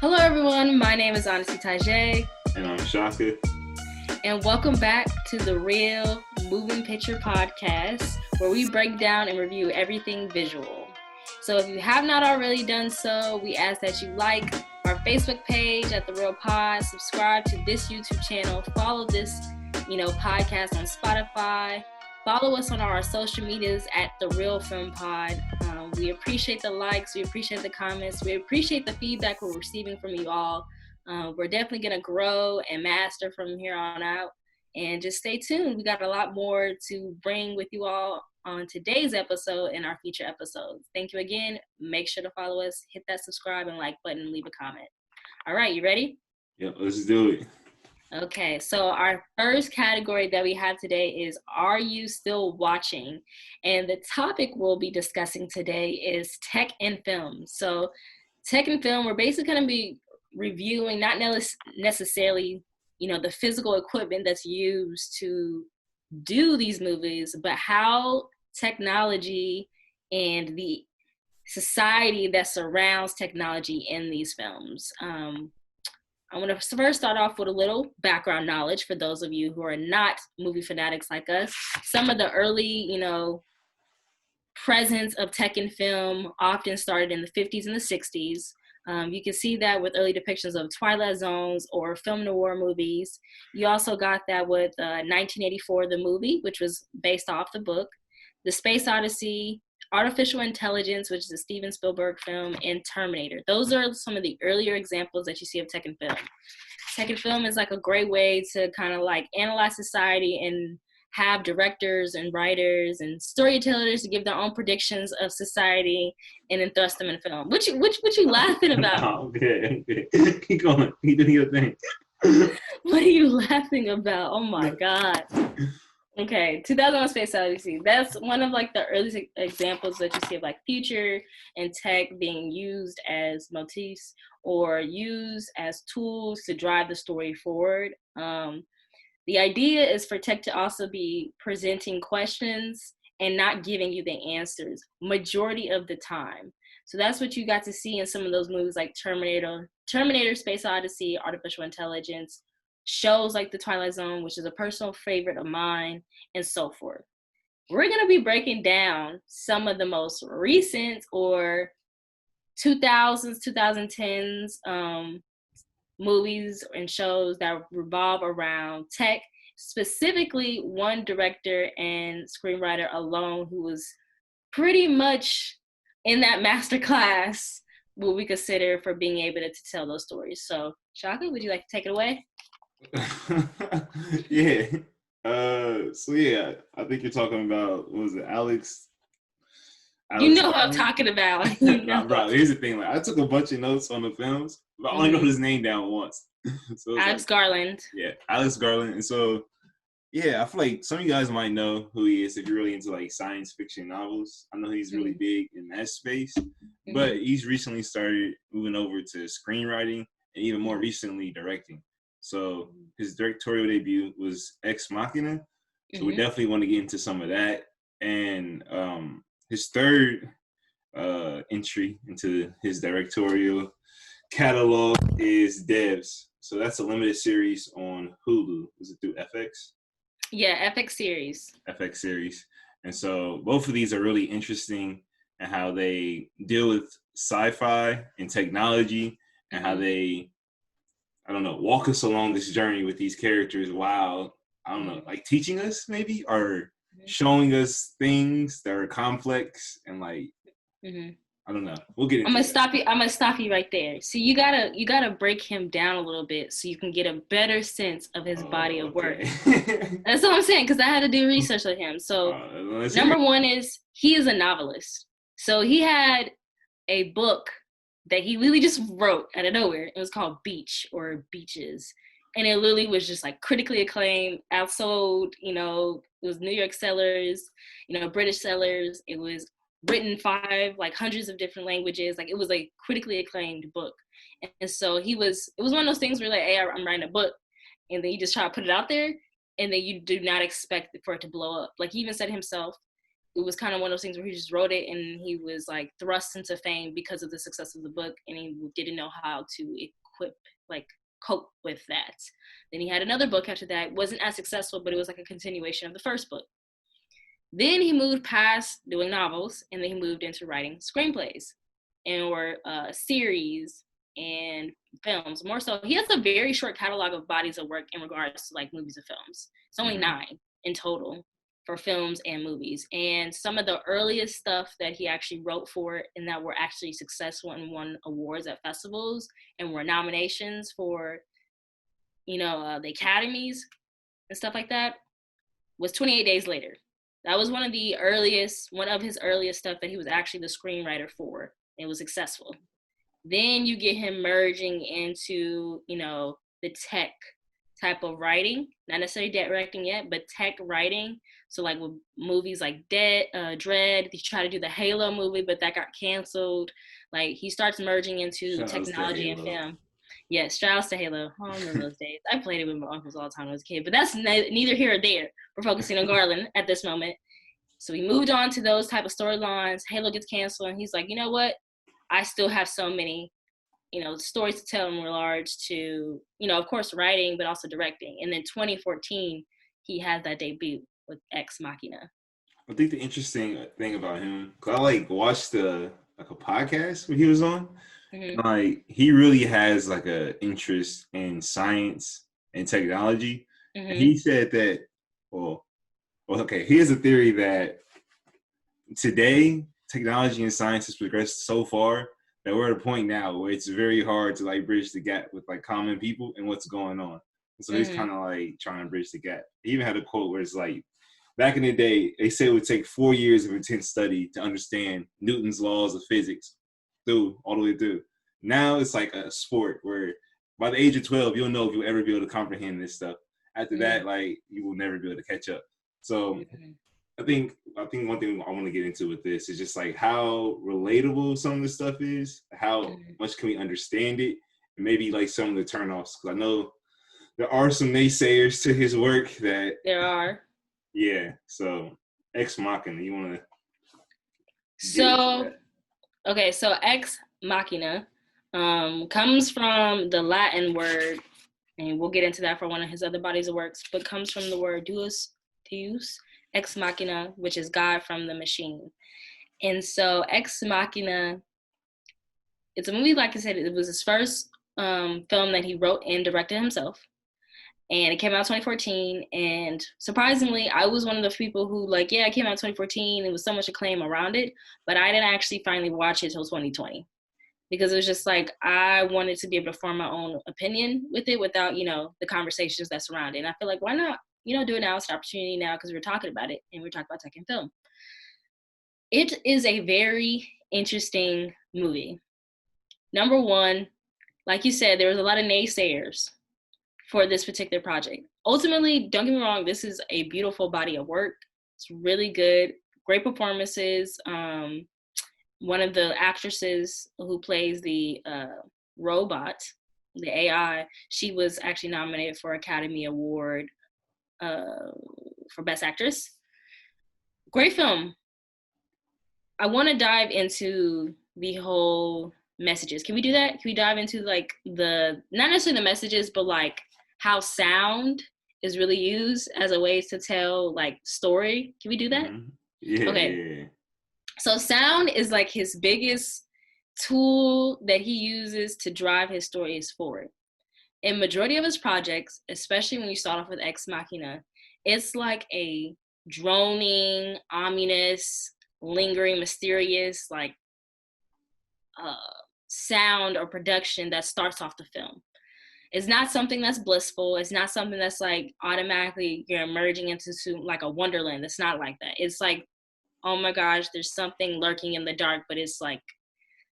Hello, everyone. My name is Honesty Tajay. And I'm Shaka. And welcome back to the Real Moving Picture Podcast, where we break down and review everything visual. So if you have not already done so, we ask that you like our Facebook page at The Real Pod, subscribe to this YouTube channel, follow this, podcast on Spotify, follow us on our social medias at The Real Film Pod. We appreciate the likes, we appreciate the comments, we appreciate the feedback we're receiving from you all. We're definitely going to grow and master from here on out. And just stay tuned. We got a lot more to bring with you all on today's episode and our future episodes. Thank you again. Make sure to follow us, hit that subscribe and like button, and leave a comment. All right, you ready? Yep, let's do it. Okay, so our first category that we have today is, are you still watching? And the topic we'll be discussing today is tech and film. So tech and film, we're basically going to be reviewing not necessarily, the physical equipment that's used to do these movies, but how technology and the society that surrounds technology in these films. I want to first start off with a little background knowledge for those of you who are not movie fanatics like us. Some of the early, presence of tech in film often started in the 50s and the 60s. You can see that with early depictions of Twilight Zones or film noir movies. You also got that with 1984, the movie, which was based off the book, The Space Odyssey, Artificial Intelligence, which is a Steven Spielberg film, and Terminator. Those are some of the earlier examples that you see of tech and film. Tech and film is like a great way to kind of like analyze society and have directors and writers and storytellers to give their own predictions of society and then thrust them in film. What you laughing about? Oh, okay. Keep going. Keep doing your thing. What are you laughing about? Oh my God. Okay, 2001: Space Odyssey. That's one of like the earliest examples that you see of like future and tech being used as motifs or used as tools to drive the story forward. The idea is for tech to also be presenting questions and not giving you the answers majority of the time. So that's what you got to see in some of those movies like Terminator, Space Odyssey, Artificial Intelligence, shows like The Twilight Zone, which is a personal favorite of mine, and so forth. We're going to be breaking down some of the most recent or 2000s, 2010s movies and shows that revolve around tech, specifically one director and screenwriter alone who was pretty much in that masterclass what we consider for being able to tell those stories. So, Shaka, would you like to take it away? Yeah. I think you're talking about, what was it, Alex you know what I'm talking about. Bro, here's the thing. Like, I took a bunch of notes on the films, but I only wrote his name down once. So Alex Garland. Yeah, Alex Garland. And so, I feel like some of you guys might know who he is if you're really into like science fiction novels. I know he's really big in that space, but he's recently started moving over to screenwriting and even more recently directing. So his directorial debut was Ex Machina. So we definitely want to get into some of that. And his third entry into his directorial catalog is Devs. So that's a limited series on Hulu. Is it through FX? Yeah, FX series. FX series. And so both of these are really interesting in how they deal with sci-fi and technology and how they, walk us along this journey with these characters while, like teaching us maybe or showing us things that are complex and like, I don't know. We'll get into I'm gonna stop you right there. So you gotta break him down a little bit so you can get a better sense of his body of work. That's what I'm saying, because I had to do research with him. So number one is he is a novelist. So he had a book that he literally just wrote out of nowhere. It was called Beach or Beaches. And it literally was just like critically acclaimed, outsold, it was New York sellers, British sellers. It was written hundreds of different languages. Like it was a critically acclaimed book. And so it was one of those things where like, hey, I'm writing a book. And then you just try to put it out there. And then you do not expect for it to blow up. Like he even said himself, it was kind of one of those things where he just wrote it and he was like thrust into fame because of the success of the book, and he didn't know how to cope with that. Then he had another book after that, wasn't as successful, but it was like a continuation of the first book. Then he moved past doing novels, and then he moved into writing screenplays or series and films. More so, he has a very short catalog of bodies of work in regards to like movies and films. It's only 9 in total for films and movies. And some of the earliest stuff that he actually wrote for and that were actually successful and won awards at festivals and were nominations for, the Academies and stuff like that was 28 Days Later. That was one of his earliest stuff that he was actually the screenwriter for. It was successful. Then you get him merging into, the tech type of writing, not necessarily directing yet, but tech writing. So like with movies like Dread, he tried to do the Halo movie, but that got canceled. Like he starts merging into technology and film. Yes, shout outs to Halo. Oh, I remember those days. I played it with my uncles all the time when I was a kid, but that's neither here or there. We're focusing on Garland at this moment. So we moved on to those type of storylines. Halo gets canceled, and he's like, you know what? I still have so many, stories to tell in regards to, of course, writing, but also directing. And then 2014, he had that debut with Ex Machina. I think the interesting thing about him, because I watched a podcast when he was on. Like he really has like a interest in science and technology. And he said that, he has a theory that today technology and science has progressed so far that we're at a point now where it's very hard to like bridge the gap with like common people and what's going on. And so he's kind of like trying to bridge the gap. He even had a quote where it's like, back in the day, they said it would take 4 years of intense study to understand Newton's laws of physics all the way through. Now it's like a sport where by the age of 12, you'll know if you'll ever be able to comprehend this stuff. After that, like you will never be able to catch up. So I think one thing I want to get into with this is just like how relatable some of this stuff is, how much can we understand it, and maybe like some of the turnoffs. Because I know there are some naysayers to his work that there are. Yeah. So Ex Machina, you want to? So Ex Machina comes from the Latin word, and we'll get into that for one of his other bodies of works, but comes from the word deus, Ex Machina, which is God from the machine. And so Ex Machina, it's a movie, like I said, it was his first film that he wrote and directed himself. And it came out in 2014. And surprisingly, I was one of those people who it came out in 2014. There was so much acclaim around it, but I didn't actually finally watch it until 2020. Because it was just like, I wanted to be able to form my own opinion with it without, the conversations that surround it. And I feel like, why not, do it now? It's an opportunity now because we're talking about it and we're talking about tech and film. It is a very interesting movie. Number one, like you said, there was a lot of naysayers for this particular project. Ultimately, don't get me wrong, this is a beautiful body of work. It's really good, great performances. One of the actresses who plays the robot, the AI, she was actually nominated for Academy Award for Best Actress. Great film. I want to dive into the whole messages. Can we do that? Can we dive into like not necessarily the messages, but like how sound is really used as a way to tell like story? Can we do that? Yeah. Okay. Yeah. So sound is like his biggest tool that he uses to drive his stories forward. In majority of his projects, especially when you start off with Ex Machina, it's like a droning, ominous, lingering, mysterious, like sound or production that starts off the film. It's not something that's blissful. It's not something that's like automatically you're emerging into like a wonderland. It's not like that. It's like, oh my gosh, there's something lurking in the dark, but it's like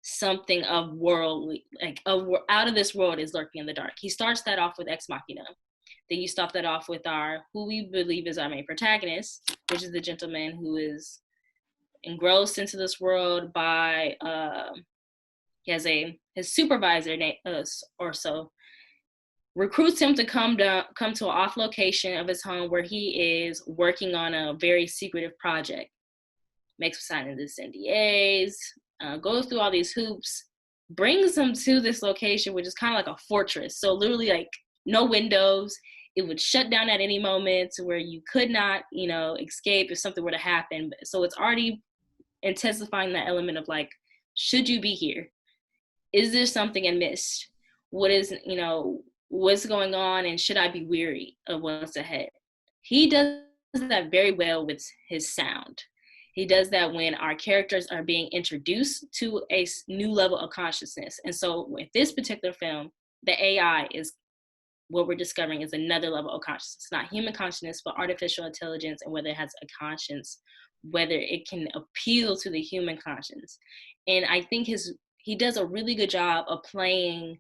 something of worldly, like out of this world is lurking in the dark. He starts that off with Ex Machina. Then you stop that off with who we believe is our main protagonist, which is the gentleman who is engrossed into this world by his supervisor recruits him to come to an off location of his home where he is working on a very secretive project. makes him sign this NDAs, goes through all these hoops, brings him to this location, which is kind of like a fortress. So literally like no windows. It would shut down at any moment to where you could not, escape if something were to happen. So it's already intensifying that element of like, should you be here? Is there something amiss? What is, what's going on, and should I be weary of what's ahead? He does that very well with his sound. He does that when our characters are being introduced to a new level of consciousness. And so with this particular film, the AI is what we're discovering is another level of consciousness, not human consciousness, but artificial intelligence, and whether it has a conscience, whether it can appeal to the human conscience. And I think he does a really good job of playing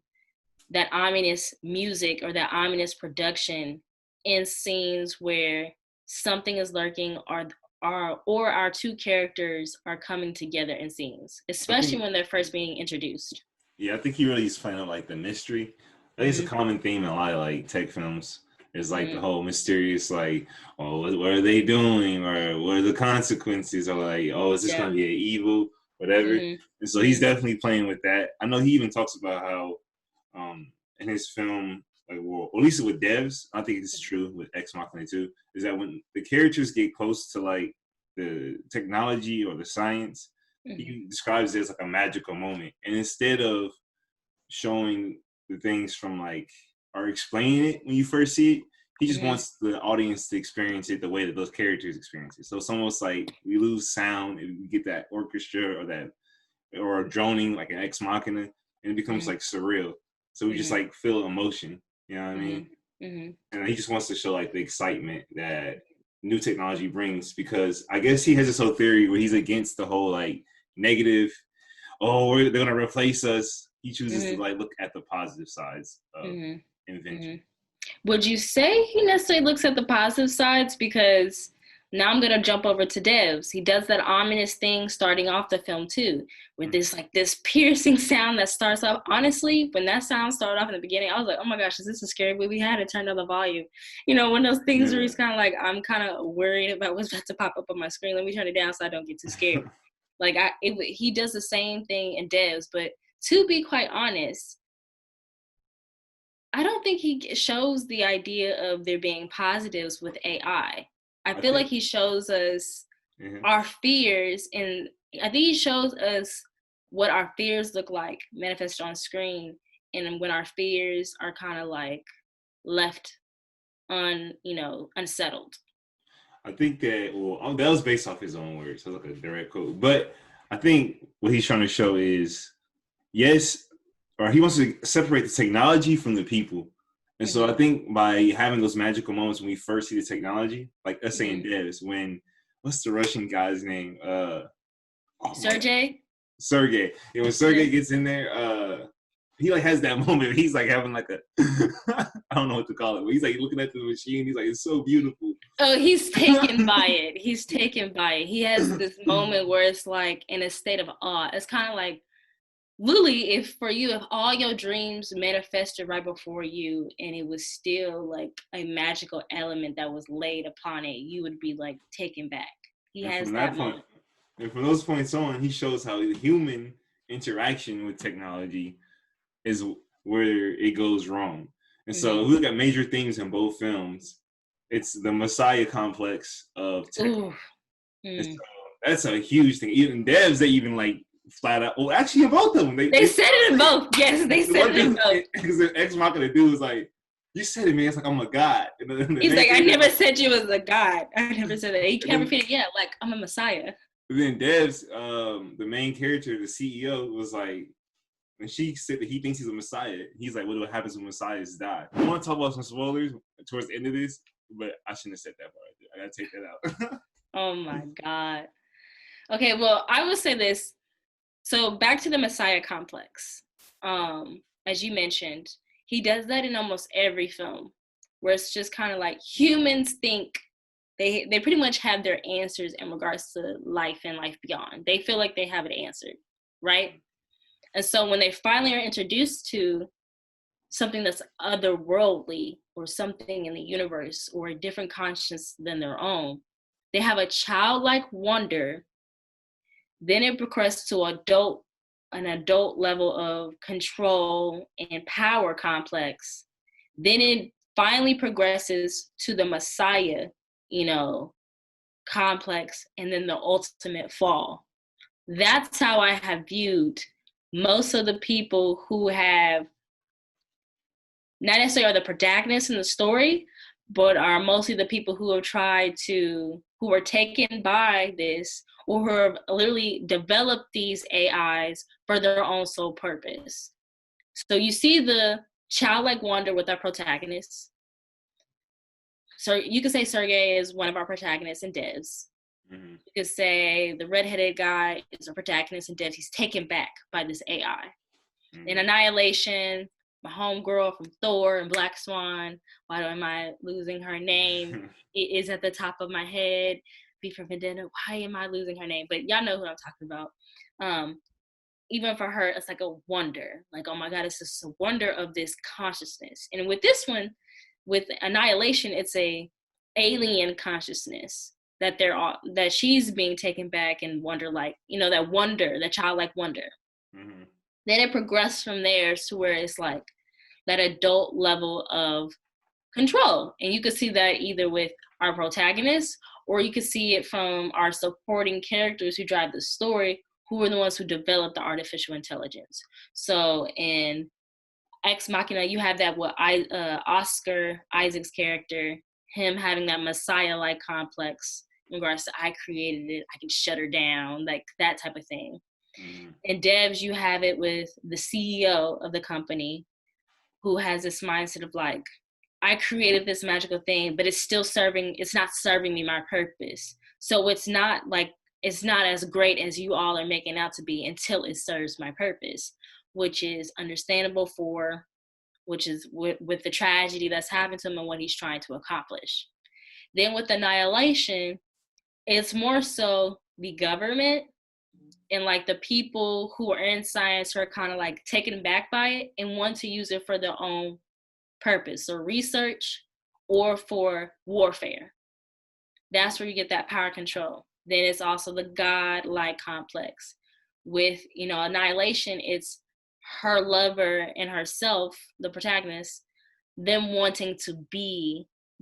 that ominous music or that ominous production in scenes where something is lurking, or our two characters are coming together in scenes, especially when they're first being introduced. Yeah, I think he really is playing up like the mystery. I think it's a common theme in a lot of like tech films. Is like the whole mysterious, like, oh, what are they doing, or what are the consequences, or like, oh, is this going to be an evil, whatever. And so he's definitely playing with that. I know he even talks about how, in his film, like, well, at least with Devs, I think it's true with Ex Machina too, is that when the characters get close to like the technology or the science, he describes it as like a magical moment, and instead of showing the things from like, or explaining it when you first see it, he just wants the audience to experience it the way that those characters experience it. So it's almost like we lose sound and we get that orchestra or droning like an Ex Machina, and it becomes like surreal. So we just like feel emotion, you know what I mean? And he just wants to show like the excitement that new technology brings, because I guess he has this whole theory where he's against the whole like negative, oh, they're gonna replace us. He chooses to like look at the positive sides of invention. Would you say he necessarily looks at the positive sides? Because now I'm gonna jump over to Devs. He does that ominous thing starting off the film too, with this piercing sound that starts off. Honestly, when that sound started off in the beginning, I was like, oh my gosh, is this a scary movie? I had to turn down the volume. One of those things where he's kind of like, I'm kind of worried about what's about to pop up on my screen. Let me turn it down so I don't get too scared. He does the same thing in Devs, but to be quite honest, I don't think he shows the idea of there being positives with AI. I feel like he shows us our fears, and I think he shows us what our fears look like manifested on screen, and when our fears are kind of like left unsettled. I think that, that was based off his own words, so it's like a direct quote. But I think what he's trying to show is, yes, or he wants to separate the technology from the people. And so I think by having those magical moments when we first see the technology, like let's say in Devs, when, what's the Russian guy's name? Sergey? Sergey. Yeah, when Sergey gets in there, he like has that moment. He's like having like a, I don't know what to call it, but he's like looking at the machine. He's like, it's so beautiful. Oh, he's taken by it. He's taken by it. He has this moment where it's like in a state of awe. It's kind of like, Lily, if all your dreams manifested right before you and it was still like a magical element that was laid upon it, you would be like taken back. He has that moment. And from those points on, he shows how the human interaction with technology is where it goes wrong. And so we look at major themes in both films. It's the Messiah complex of tech. And so that's a huge thing. Even Devs, they even like flat out. Well, actually, in both of them, they said it in both. Yes, they said it in both. Because the Ex Machina dude was like, "You said it, man. It's like I'm a god." He's like, "I never said you was a god. I never said that." He can't repeat it. Yeah, like I'm a Messiah. But then Devs, the main character, the CEO, was like, when she said that he thinks he's a Messiah, he's like, "What happens when Messiahs die?" I want to talk about some spoilers towards the end of this, but I shouldn't have said that part. I gotta take that out. Oh my god. Okay, well, I will say this. So back to the Messiah complex. As you mentioned, he does that in almost every film, where it's just kind of like humans think they pretty much have their answers in regards to life and life beyond. They feel like they have it answered, right? And so when they finally are introduced to something that's otherworldly or something in the universe or a different consciousness than their own, they have a childlike wonder Then it progressed to an adult level of control and power complex. Then it finally progresses to the Messiah, complex, and then the ultimate fall. That's how I have viewed most of the people who have not necessarily are the protagonists in the story, but are mostly the people who have who are taken by this, or who have literally developed these AIs for their own sole purpose. So you see the childlike wonder with our protagonists. So you could say Sergey is one of our protagonists in Devs. Mm-hmm. You could say the redheaded guy is a protagonist in Devs. He's taken back by this AI. Mm-hmm. In Annihilation, my homegirl from Thor and Black Swan, why am I losing her name? It is at the top of my head. V for Vendetta, why am I losing her name? But y'all know who I'm talking about. Even for her, it's like a wonder. Like, oh my God, it's just a wonder of this consciousness. And with this one, with Annihilation, it's a alien consciousness that she's being taken back and wonder, like, that wonder, that childlike wonder. Mm-hmm. Then it progressed from there to where it's like that adult level of control. And you could see that either with our protagonists, or you could see it from our supporting characters who drive the story, who are the ones who develop the artificial intelligence. So in Ex Machina, you have that Oscar Isaac's character, him having that Messiah-like complex in regards to, I created it, I can shut her down, like that type of thing. Mm-hmm. In Devs, you have it with the CEO of the company, who has this mindset of like, I created this magical thing, but it's not serving me my purpose. So it's not as great as you all are making out to be until it serves my purpose, which is understandable with the tragedy that's happened to him and what he's trying to accomplish. Then with Annihilation, it's more so the government and like the people who are in science who are kind of like taken back by it and want to use it for their own purpose or research or for warfare. That's where you get that power control. Then it's also the God-like complex. With, Annihilation, it's her lover and herself, the protagonist, them wanting to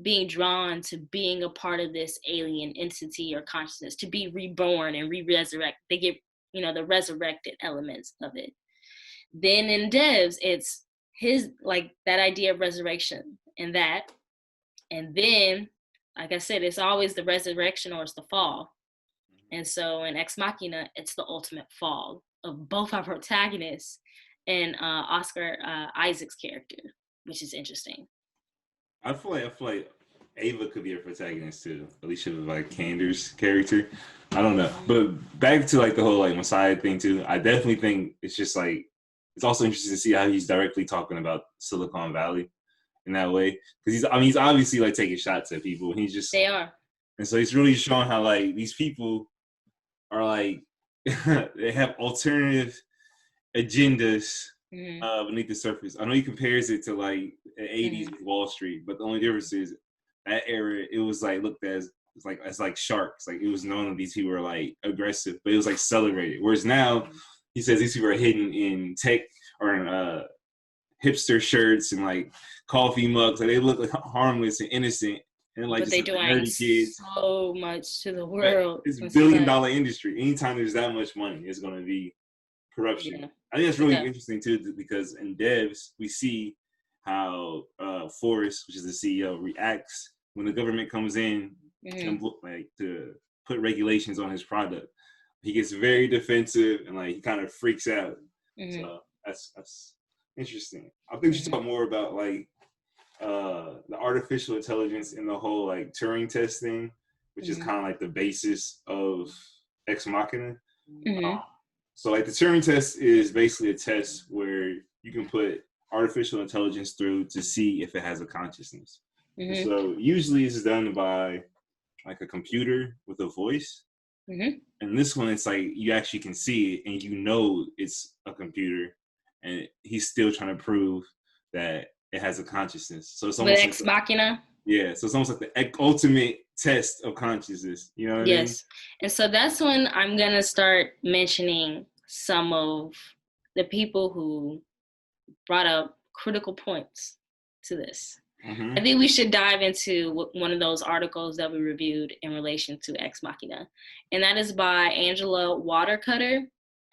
being drawn to being a part of this alien entity or consciousness, to be reborn and re-resurrect. They get, the resurrected elements of it. Then in Devs, it's his, like, that idea of resurrection and that. And then, like I said, it's always the resurrection or it's the fall. And so in Ex Machina, it's the ultimate fall of both our protagonists and Oscar Isaac's character, which is interesting. I feel like Ava could be a protagonist too. Alicia Vikander's character. I don't know. But back to like the whole like Messiah thing too, I definitely think it's just like, it's also interesting to see how he's directly talking about Silicon Valley in that way. Because he's obviously like taking shots at people. And they are. And so he's really showing how like these people are like, they have alternative agendas beneath the surface. I know he compares it to like the 80s with Wall Street, but the only difference is that era, it was like looked as like sharks. Like it was known that these people were like aggressive, but it was like celebrated. Whereas now, he says these people are hidden in tech or in hipster shirts and like coffee mugs. Like they look like harmless and innocent, and like but just they like, nerdy kids. So much to the world. It's a billion-dollar industry. Anytime there's that much money, it's going to be corruption. Yeah. I think that's really interesting too, because in Devs we see how Forrest, which is the CEO, reacts when the government comes in to put regulations on his product. He gets very defensive and like he kind of freaks out. So that's interesting. I think we should talk more about like the artificial intelligence and the whole like Turing test thing, which is kind of like the basis of Ex Machina. So like the Turing test is basically a test where you can put artificial intelligence through to see if it has a consciousness. So usually it's done by like a computer with a voice. And this one, it's like you actually can see it and you know it's a computer, and he's still trying to prove that it has a consciousness. So it's almost Ex Machina. Yeah, so it's almost like the ultimate test of consciousness. You know what I mean? Yes. And so that's when I'm going to start mentioning some of the people who brought up critical points to this. I think we should dive into one of those articles that we reviewed in relation to Ex Machina. And that is by Angela Watercutter.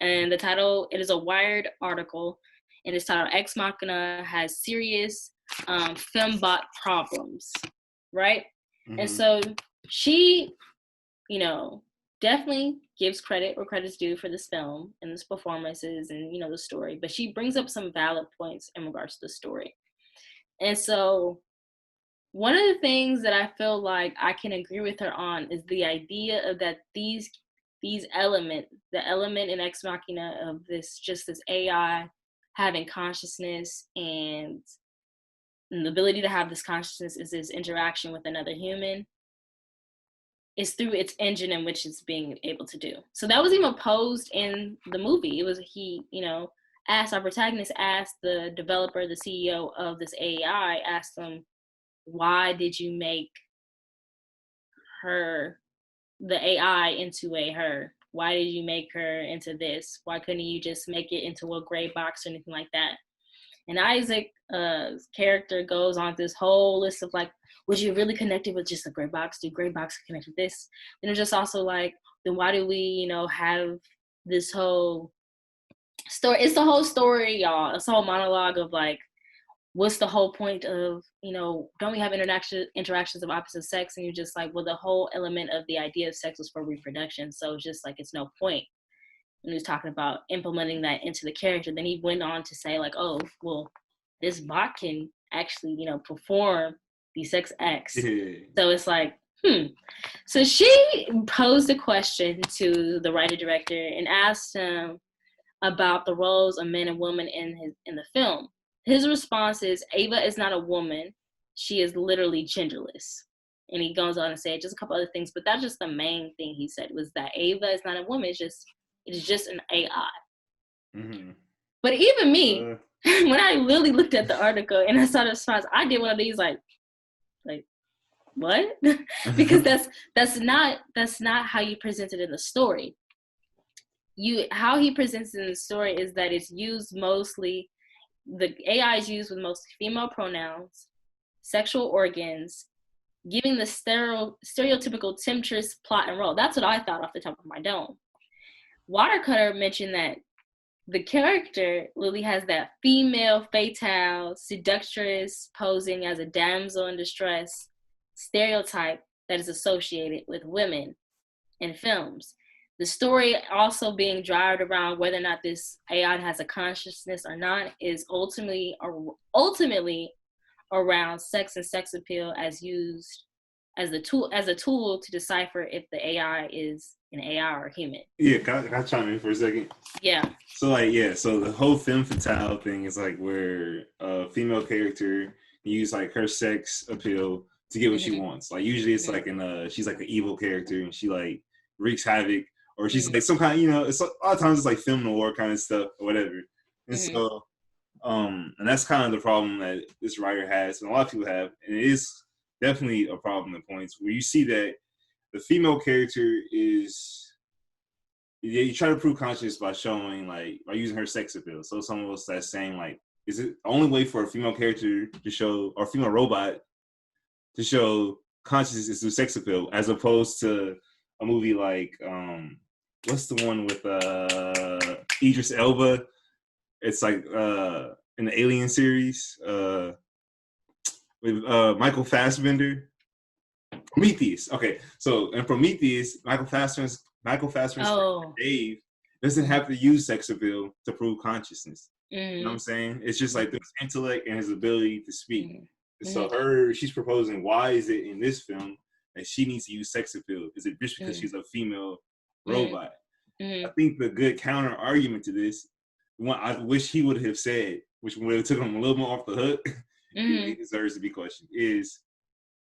And the title, it is a Wired article. And it's titled Ex Machina Has Serious Fembot Problems. Right? And so she, you know, definitely gives credit where credit's due for this film and this performances and, you know, the story. But she brings up some valid points in regards to the story. And so one of the things that I feel like I can agree with her on is the idea of that these element, the element in Ex Machina of this AI having consciousness and the ability to have this consciousness is this interaction with another human, is through its engine in which it's being able to do. So that was even posed in the movie. It was our protagonist asked the developer, the CEO of this AI, asked them, why did you make the AI into a her? Why did you make her into this? Why couldn't you just make it into a gray box or anything like that? And Isaac's character goes on this whole list of like, was you really connected with just a gray box? Do gray box connect with this? And it's just also like, then why do we, you know, have this whole story? It's the whole story, y'all. It's a whole monologue of like, what's the whole point of, you know, don't we have interactions of opposite sex? And you're just like, well, the whole element of the idea of sex was for reproduction. So it's just like, it's no point. And he was talking about implementing that into the character. Then he went on to say like, oh, well, this bot can actually, you know, perform the sex acts. So it's like, So she posed a question to the writer-director and asked him about the roles of men and women in the film. His response is, Ava is not a woman. She is literally genderless. And he goes on to say just a couple other things, but that's just the main thing he said was that Ava is not a woman. It's just an AI. But even me, when I really looked at the article and I saw the response, I did one of these like what? Because that's not how you present it in the story. How he presents it in the story is that it's used mostly, the AI is used with mostly female pronouns, sexual organs, giving the stereotypical temptress plot and role. That's what I thought off the top of my dome. Watercutter mentioned that the character Lily has that female fatale, seductress, posing as a damsel in distress stereotype that is associated with women in films. The story also being driven around whether or not this AI has a consciousness or not is ultimately around sex and sex appeal as used as a tool to decipher if the AI is an AI or human. Yeah, can I chime in for a second? Yeah. So so the whole femme fatale thing is like where a female character use like her sex appeal to get what she wants. Like usually it's like she's like an evil character and she like wreaks havoc, or she's like some kind of, you know, it's a lot of times it's like film noir kind of stuff or whatever. And so and that's kind of the problem that this writer has and a lot of people have, and it is definitely a problem at points where you see that the female character is, you try to prove conscious by showing like by using her sex appeal. So some of us that's saying like, is it the only way for a female character to show, or female robot to show consciousness is through sex appeal, as opposed to a movie like what's the one with Idris Elba? It's like in the Alien series with Michael Fassbender. Prometheus. Okay, so in Prometheus, Michael Fassbender's Dave doesn't have to use sex appeal to prove consciousness. You know what I'm saying? It's just like his intellect and his ability to speak. So she's proposing, why is it in this film that she needs to use sex appeal? Is it just because she's a female robot? I think the good counter argument to this, one I wish he would have said, which would have took him a little more off the hook, it deserves to be questioned, is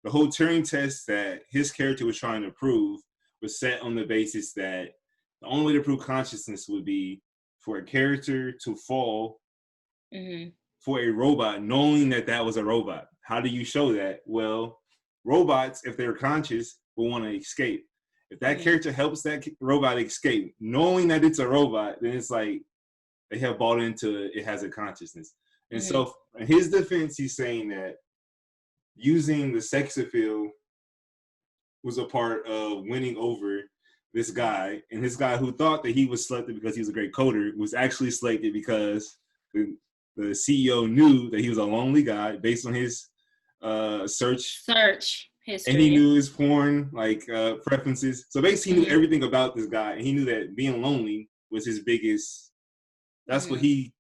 the whole Turing test that his character was trying to prove was set on the basis that the only way to prove consciousness would be for a character to fall for a robot, knowing that that was a robot. How do you show that? Well, robots, if they're conscious, will want to escape. If that character helps that robot escape, knowing that it's a robot, then it's like they have bought into it has a consciousness. And so in his defense, he's saying that using the sex appeal was a part of winning over this guy. And this guy who thought that he was selected because he was a great coder was actually selected because the CEO knew that he was a lonely guy based on his search history. And he knew his porn preferences. So basically he knew everything about this guy, and he knew that being lonely was his biggest. That's what he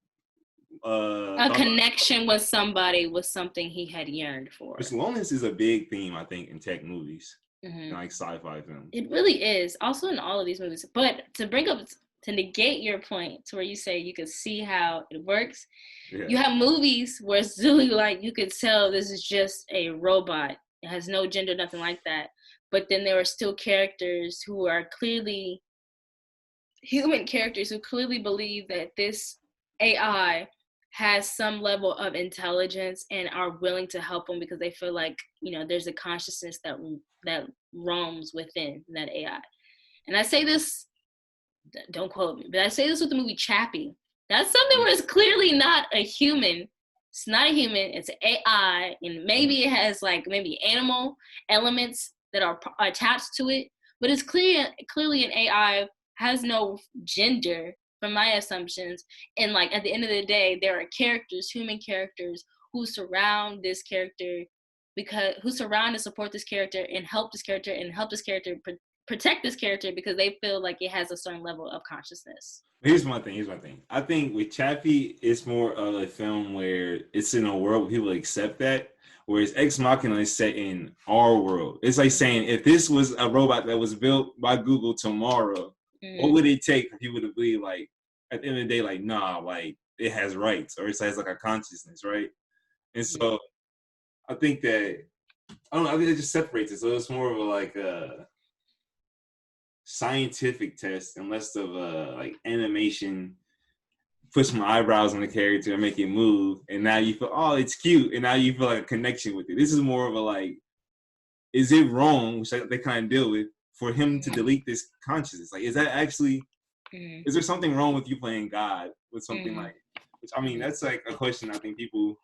a connection with somebody was something he had yearned for. Which loneliness is a big theme, I think, in tech movies, like sci-fi films. It really is, also in all of these movies. But to negate your point, to where you say you could see how it works, you have movies where it's really like you could tell this is just a robot. It has no gender, nothing like that. But then there are still characters who are clearly human characters who clearly believe that this AI has some level of intelligence and are willing to help them because they feel like, there's a consciousness that roams within that AI. And I say this, don't quote me, but I say this with the movie Chappie. That's something where it's clearly not a human. It's not a human, it's an AI, and maybe it has maybe animal elements that are attached to it, but it's clearly an AI, has no gender from my assumptions. And at the end of the day, there are characters, human characters, who surround this character who surround and support this character and help this character protect this character because they feel like it has a certain level of consciousness. Here's my thing. I think with Chappie, it's more of a film where it's in a world where people accept that, whereas Ex Machina is set in our world. It's like saying, if this was a robot that was built by Google tomorrow, what would it take for people to believe, at the end of the day, it has rights, or it has a consciousness, right? And so I think that, I think it just separates it. So it's more of a scientific test and less of a animation, put some eyebrows on the character and make it move, and now you feel, oh, it's cute, and now you feel a connection with it. This is more of a is it wrong, which they kind of deal with, for him to delete this consciousness? Is that actually is there something wrong with you playing God with something that's a question I think people,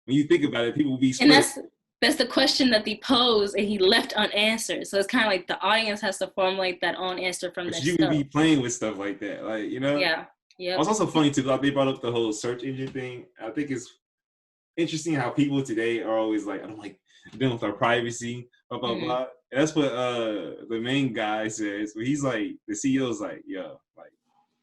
when you think about it, people will be split. And that's the question that they pose and he left unanswered. So it's kind of the audience has to formulate that own answer from this. You can be playing with stuff like that, Yeah. Yeah. It's also funny too. They brought up the whole search engine thing. I think it's interesting how people today are always I don't like dealing with our privacy, blah blah blah. And that's what the main guy says. But he's the CEO's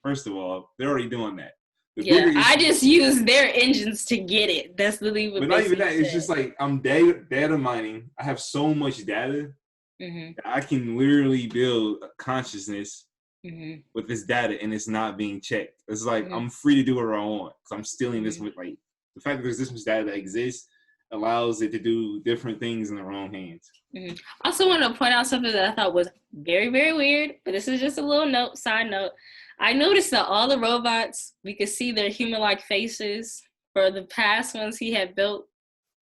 first of all, they're already doing that. I just use their engines to get it. That's literally what. But not even that. It's just I'm data mining. I have so much data that I can literally build a consciousness with this data, and it's not being checked. It's I'm free to do whatever I want because I'm stealing this with the fact that there's this much data that exists allows it to do different things in their own hands. I also want to point out something that I thought was very, very weird, but this is just a little side note. I noticed that all the robots, we could see their human-like faces for the past ones he had built,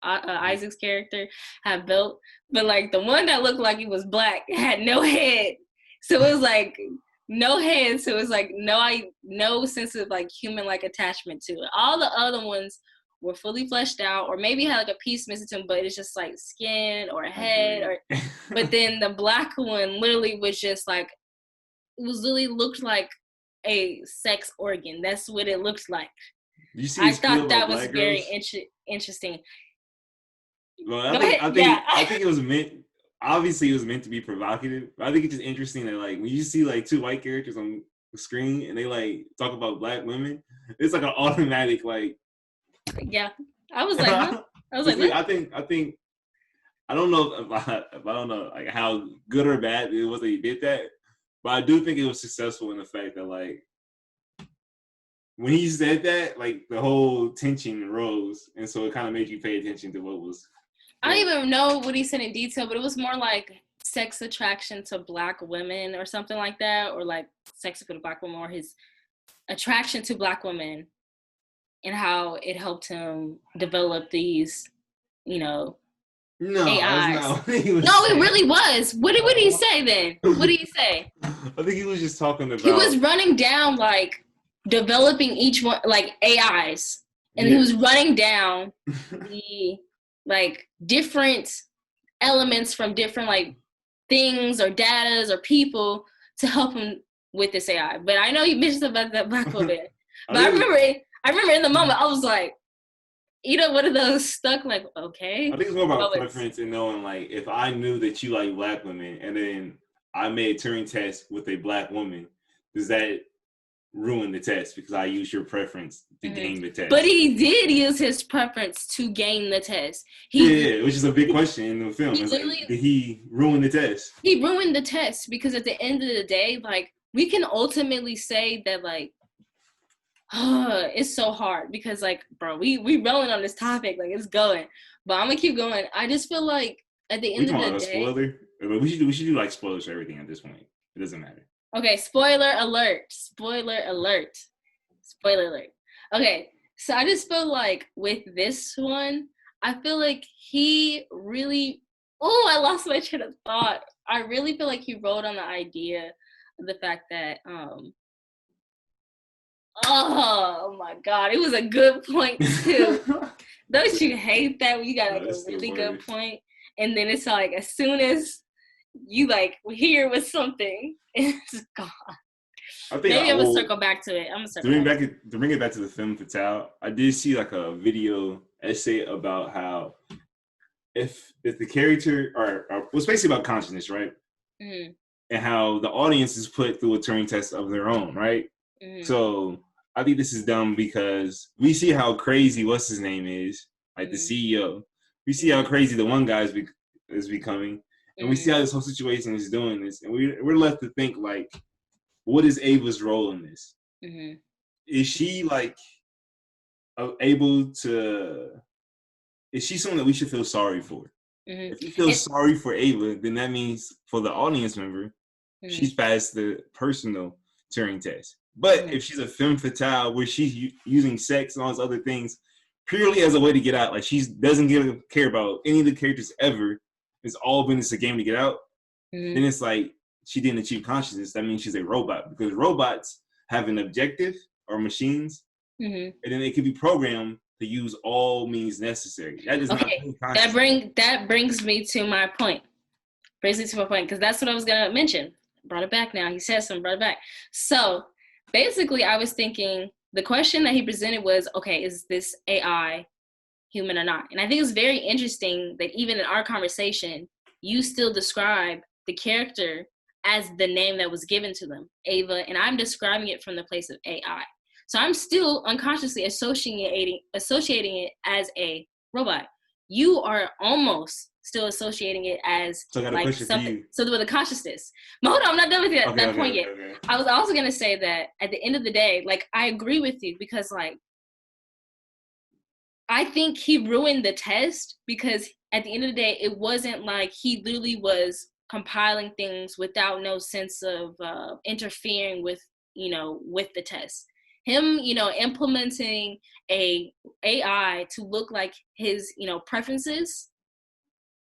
Isaac's character had built, but the one that looked like he was black had no head. So it was no head, so it was no sense of human-like attachment to it. All the other ones were fully fleshed out, or maybe had a piece missing to them, but it's just skin or a head, but then the black one literally was just it was literally looked like a sex organ. That's what it looks like. I thought that was very interesting. Well, I think it was meant. Obviously, it was meant to be provocative. But I think it's just interesting that when you see two white characters on the screen and they talk about black women, it's an automatic Yeah, I was huh? I was I think I don't know if I don't know how good or bad it was that he did that. But I do think it was successful in the fact that when he said that, the whole tension rose, and so it kind of made you pay attention to what was. I don't even know what he said in detail, but it was more sex attraction to black women or something like that, or sex with a black woman, or his attraction to black women, and how it helped him develop these, No, that's AIs. not what he was No, saying. it really was. What did he say then? What did he say? I think he was just talking about. He was running down like developing each one like AIs, and he was running down the like different elements from different like things or datas or people to help him with this AI. But I know you mentioned about that black woman. But I remember in the moment I was like, one of those stuck like, okay. I think it's more about preference and knowing like if I knew that you like black women and then I made a Turing test with a black woman, does that ruin the test because I used your preference to gain the test? But he did use his preference to gain the test. Which is a big question in the film. It's like, did he ruin the test? He ruined the test because at the end of the day, like we can ultimately say that like, it's so hard because like, bro, we rolling on this topic, like it's going. But I'm gonna keep going. I just feel like at the end of the day, spoiler. But we should do like spoilers for everything at this point. It doesn't matter. Okay, spoiler alert. Spoiler alert. Spoiler alert. Okay, so I just feel like with this one, I feel like he really, I lost my train of thought. I really feel like he wrote on the idea of the fact that, oh my God, it was a good point too. Don't you hate that when you got like a really good point? And then it's like, as soon as you like here with something, it's gone. I think maybe I'm gonna circle back to it. To bring it back to the femme fatale, I did see like a video essay about how if the character or was basically about consciousness, right? Mm-hmm. And how the audience is put through a Turing test of their own, right? Mm-hmm. So I think this is dumb because we see how crazy what's his name is, like the CEO. We see how crazy the one guy is becoming. And we see how this whole situation is doing this. And we're left to think, like, what is Ava's role in this? Mm-hmm. Is she, like, able to... Is she someone that we should feel sorry for? Mm-hmm. If you feel sorry for Ava, then that means for the audience member, she's passed the personal Turing test. But if she's a femme fatale where she's using sex and all those other things purely as a way to get out, like she doesn't care about any of the characters ever, it's all been just a game to get out, then it's like she didn't achieve consciousness. That means she's a robot because robots have an objective or machines, and then they can be programmed to use all means necessary. That does not mean consciousness. That brings me to my point. Because that's what I was gonna mention. Brought it back now. He said something, brought it back. So basically, I was thinking the question that he presented was, okay, is this AI human or not? And I think it's very interesting that even in our conversation, you still describe the character as the name that was given to them, Ava, and I'm describing it from the place of AI. So I'm still unconsciously associating it as a robot. You are almost still associating it as like something. So with a consciousness. But hold on, I'm not done with that point yet. Okay. I was also gonna say that at the end of the day, like I agree with you because like I think he ruined the test because at the end of the day, it wasn't like he literally was compiling things without no sense of interfering with the test. Him, implementing a AI to look like his, preferences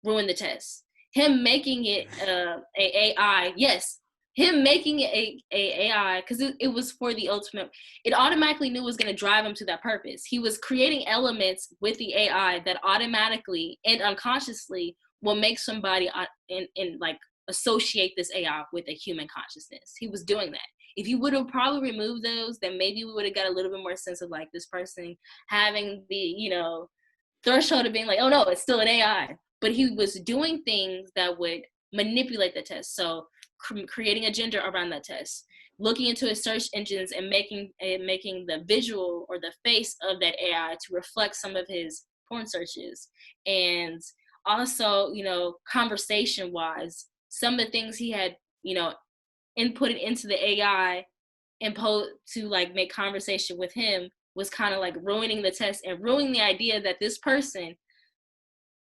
ruined the test. Him making it a AI, yes. Him making it a AI, because it was for the ultimate, it automatically knew it was going to drive him to that purpose. He was creating elements with the AI that automatically and unconsciously will make somebody in like associate this AI with a human consciousness. He was doing that. If you would have probably removed those, then maybe we would have got a little bit more sense of like this person having the, threshold of being like, oh no, it's still an AI. But he was doing things that would manipulate the test. So creating a gender around that test, looking into his search engines and making the visual or the face of that AI to reflect some of his porn searches. And also, conversation wise, some of the things he had, inputted into the AI and to like make conversation with him was kind of like ruining the test and ruining the idea that this person,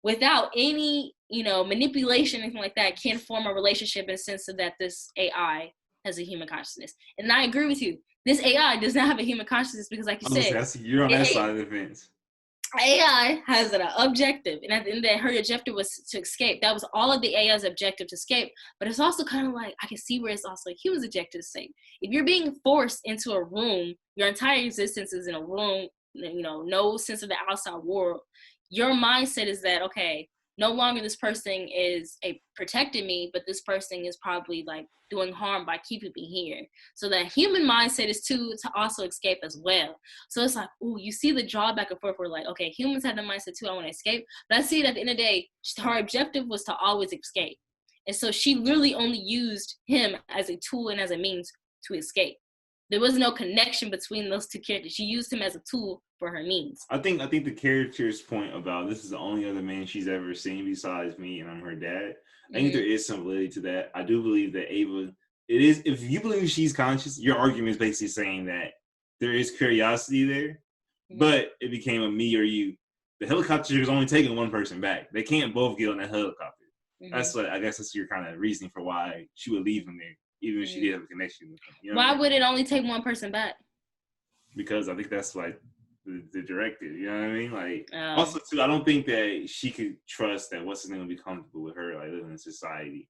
without any, manipulation, anything like that, can form a relationship in the sense of that this AI has a human consciousness. And I agree with you. This AI does not have a human consciousness because, like you said, you're on that side of the fence. AI has an objective, and at the end of the day, her objective was to escape. That was all of the AI's objective, to escape. But it's also kind of like, I can see where it's also a human's objective to escape. If you're being forced into a room, your entire existence is in a room, no sense of the outside world. Your mindset is that, okay, no longer this person is protecting me, but this person is probably like doing harm by keeping me here. So that human mindset is to also escape as well. So it's like, ooh, you see the draw back and forth. We're like, okay, humans have the mindset too, I want to escape. But I see that at the end of the day, her objective was to always escape. And so she really only used him as a tool and as a means to escape. There was no connection between those two characters. She used him as a tool for her means. I think the character's point about this is the only other man she's ever seen besides me, and I'm her dad. I think there is some validity to that. I do believe that Ava, it is, if you believe she's conscious, your argument is basically saying that there is curiosity there, but it became a me or you. The helicopter is only taking one person back. They can't both get on that helicopter. That's what, I guess that's your kind of reasoning for why she would leave him there, even if she did have a connection with him. You know why would it only take one person back? Because I think that's like the directive, you know what I mean? Like, also too, I don't think that she could trust that what's his name would be comfortable with her, like, living in society.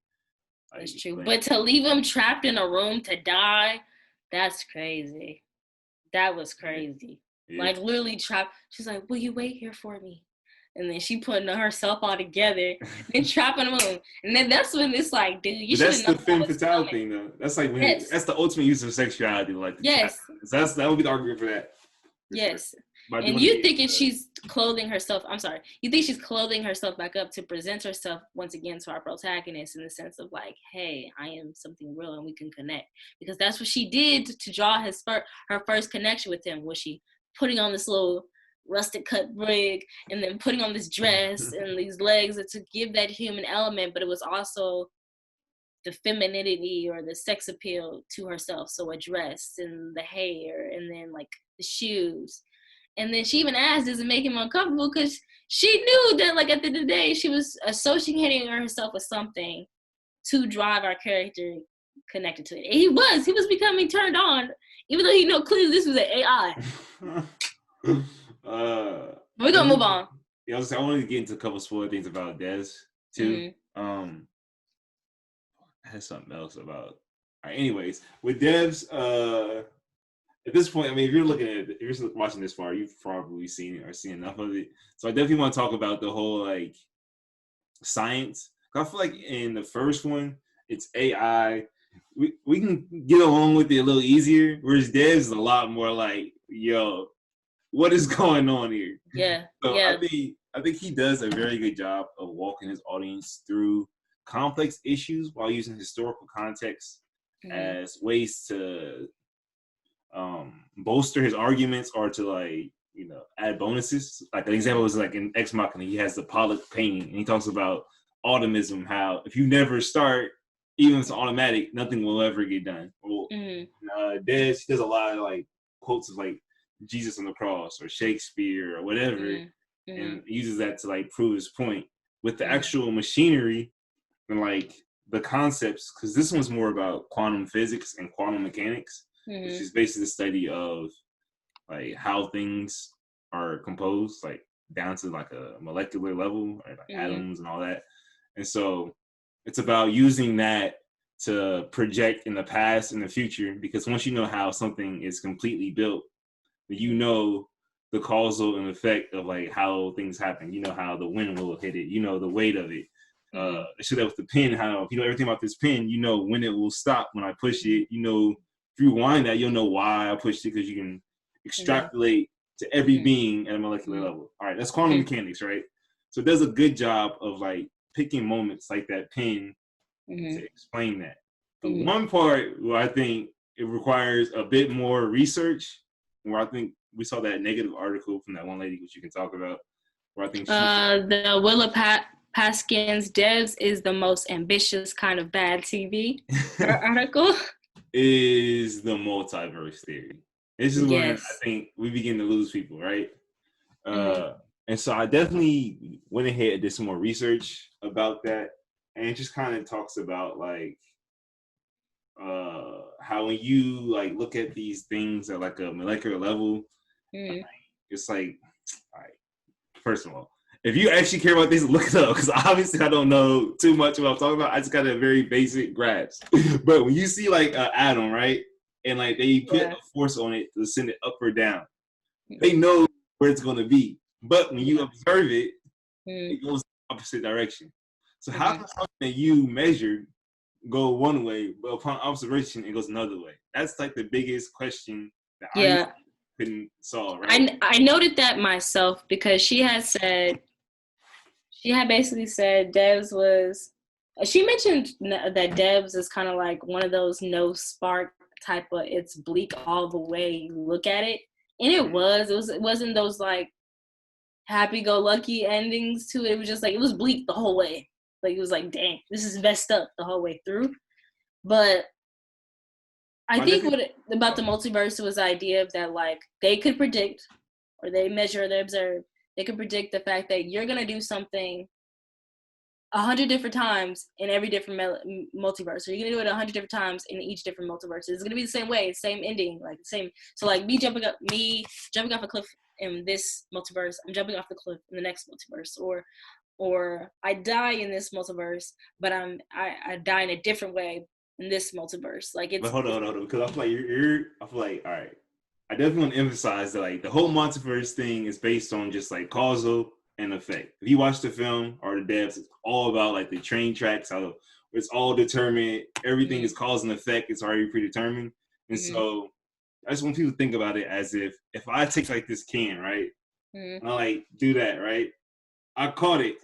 Like, that's true. But to leave him trapped in a room to die, that's crazy. That was crazy. Yeah. Like, literally trapped. She's like, will you wait here for me? And then she putting herself all together and trapping him. And then that's when it's like, dude, you should. That's the femme fatale thing, though. That's like when that's the ultimate use of sexuality. Like, yes, that would be the argument for that. Yes. Sure. And you thinking she's clothing herself, I'm sorry, you think she's clothing herself back up to present herself once again to our protagonist in the sense of like, hey, I am something real and we can connect. Because that's what she did to draw her first connection with him, was she putting on this little rustic cut wig and then putting on this dress and these legs to give that human element, but it was also the femininity or the sex appeal to herself. So a dress and the hair and then like the shoes. And then she even asked, does it make him uncomfortable? Because she knew that like at the end of the day, she was associating herself with something to drive our character connected to it. And he was becoming turned on, even though he know clearly this was an AI. We're gonna move on. Yeah, I wanted to get into a couple spoiler things about Devs too. I had something else about. All right, anyways, with Devs, at this point, I mean, if you're watching this far, you've probably seen it or seen enough of it. So I definitely want to talk about the whole like science. I feel like in the first one, it's AI. We can get along with it a little easier, whereas Devs is a lot more like, yo, what is going on here? Yeah. So yeah. I think he does a very good job of walking his audience through complex issues while using historical context as ways to bolster his arguments or to like, add bonuses. Like an example was like in Ex Machina, he has the Pollock painting and he talks about automism, how if you never start, even if it's automatic, nothing will ever get done. Well, Des does a lot of like quotes of like Jesus on the cross or Shakespeare or whatever, and uses that to like prove his point with the actual machinery and like the concepts, because this one's more about quantum physics and quantum mechanics, which is basically the study of like how things are composed, like down to like a molecular level, right? Like atoms and all that. And so it's about using that to project in the past and the future, because once you know how something is completely built, you know the causal and effect of like how things happen. You know how the wind will hit it. You know the weight of it. They show that with the pen, how if you know everything about this pen, you know when it will stop when I push it. You know, if you rewind that, you'll know why I pushed it, because you can extrapolate to every being at a molecular level. All right, that's quantum mechanics, right? So it does a good job of like picking moments like that pen to explain that. The one part where I think it requires a bit more research, where I think we saw that negative article from that one lady, which you can talk about, where I think the Willa Paskin's Devs is the most ambitious kind of bad TV article is the multiverse theory. This is when I think we begin to lose people, right? And so I definitely went ahead and did some more research about that, and it just kind of talks about like how when you like look at these things at like a molecular level, it's like, all right, first of all. If you actually care about this, look it up, because obviously I don't know too much about what I'm talking about. I just got a very basic grasp. But when you see like an atom, right, and like they put a force on it to send it up or down, they know where it's going to be. But when you observe it, it goes the opposite direction. So how can something that you measured go one way, but upon observation, it goes another way? That's like the biggest question that I couldn't solve, right? I noted that myself, because she had basically said Devs was, she mentioned that Devs is kind of like one of those no spark type of, it's bleak all the way you look at it. And it wasn't those like happy-go-lucky endings to it. It was just like, it was bleak the whole way. Like, it was like, dang, this is messed up the whole way through. But I think about the multiverse was the idea of that, like, they could predict, or they measure, or they observe, they could predict the fact that you're going to do something 100 different times in every different multiverse. So you're going to do it 100 different times in each different multiverse. It's going to be the same way, same ending, like the same. So like me jumping off a cliff in this multiverse, I'm jumping off the cliff in the next multiverse, or I die in this multiverse, but I die in a different way in this multiverse. Like, it's. But hold on, because I feel like I feel like, all right, I definitely want to emphasize that like the whole multiverse thing is based on just like causal and effect. If you watch the film or the devs, it's all about like the train tracks, how it's all determined. Everything is cause and effect. It's already predetermined. And so I just want people to think about it as if I take like this can, right? And I like do that, right? I caught it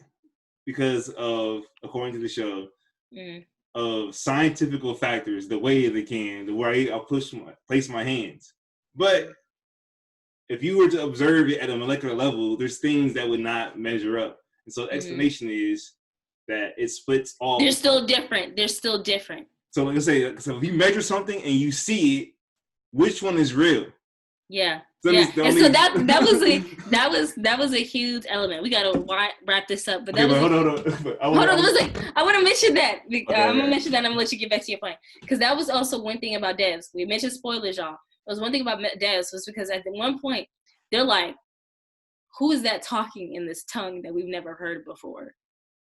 because of, according to the show, of scientific factors, the way of the can, the way I place my hands. But if you were to observe it at a molecular level, there's things that would not measure up. And so the explanation is that it splits all. They're still different. So like I say, so if you measure something and you see it, which one is real? Yeah. And so that was a huge element. We gotta wrap this up. But hold on. I want to mention that. I'm gonna mention that. And I'm gonna let you get back to your point, because that was also one thing about devs. We mentioned spoilers, y'all. It was one thing about devs was because at one point they're like, "Who is that talking in this tongue that we've never heard before?"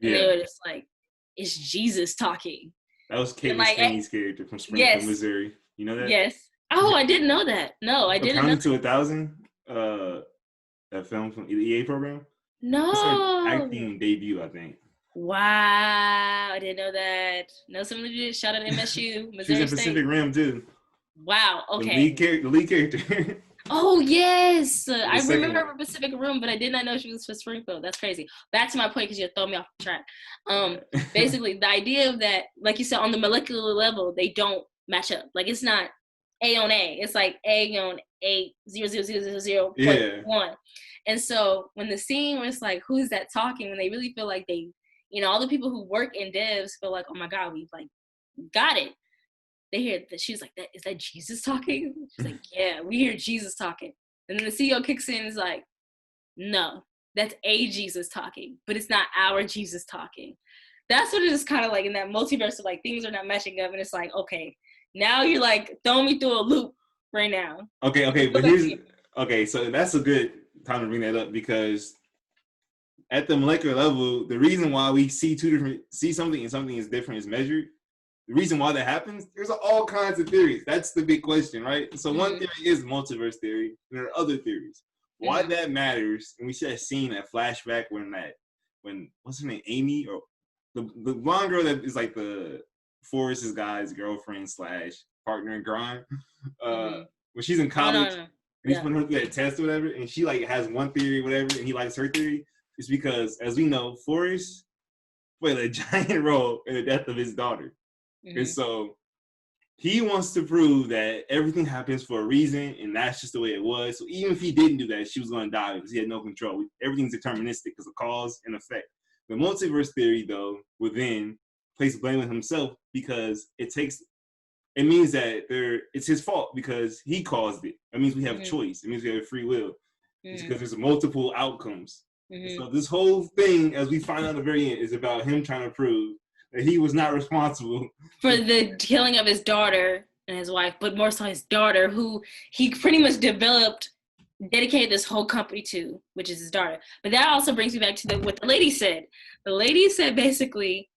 And they were just like, "It's Jesus talking." That was Caitlin Stingy's character from Springfield, Missouri. You know that? Yes. Oh, I didn't know that. No, I didn't know. Counting to 1,000, that film from the EA program. No. It's her acting debut, I think. Wow, I didn't know that. No, somebody did. Shout out to MSU, Missouri She's in Pacific Rim too. Wow. Okay. The lead character. Oh yes, I remember her Pacific Rim, but I did not know she was for Springfield. That's crazy. Back to my point, because you throw me off the track. Basically, the idea of that, like you said, on the molecular level, they don't match up. Like, it's not A on A. It's like A on 8,000,000.1. And so when the scene was like, who's that talking? When they really feel like they, all the people who work in devs feel like, oh my God, we've like got it. They hear that she's like, is that Jesus talking? She's like, yeah, we hear Jesus talking. And then the CEO kicks in and is like, no, that's a Jesus talking, but it's not our Jesus talking. That's what it is kind of like in that multiverse of like things are not matching up, and it's like, okay, now you're like throwing me through a loop right now. Okay, but so that's a good time to bring that up, because at the molecular level, the reason why we see something and something is different is measured. The reason why that happens, there's all kinds of theories. That's the big question, right? So one theory is multiverse theory, and there are other theories. Why that matters, and we see that scene, that flashback when what's her name, Amy, or the blonde girl that is like the Forrest's guy's girlfriend / partner in crime, when she's in college, and he's putting her through that test or whatever, and she like has one theory, whatever, and he likes her theory. It's because, as we know, Forrest played a giant role in the death of his daughter. And so he wants to prove that everything happens for a reason, and that's just the way it was. So even if he didn't do that, she was going to die because he had no control. Everything's deterministic because of cause and effect. The multiverse theory, though, would then place blame on himself, because it means that it's his fault because he caused it. It means we have choice. It means we have free will. It's because there's multiple outcomes. So this whole thing, as we find out at the very end, is about him trying to prove that he was not responsible for the killing of his daughter and his wife, but more so his daughter, who he pretty much developed dedicated this whole company to, which is his daughter. But that also brings me back to what the lady said. The lady said basically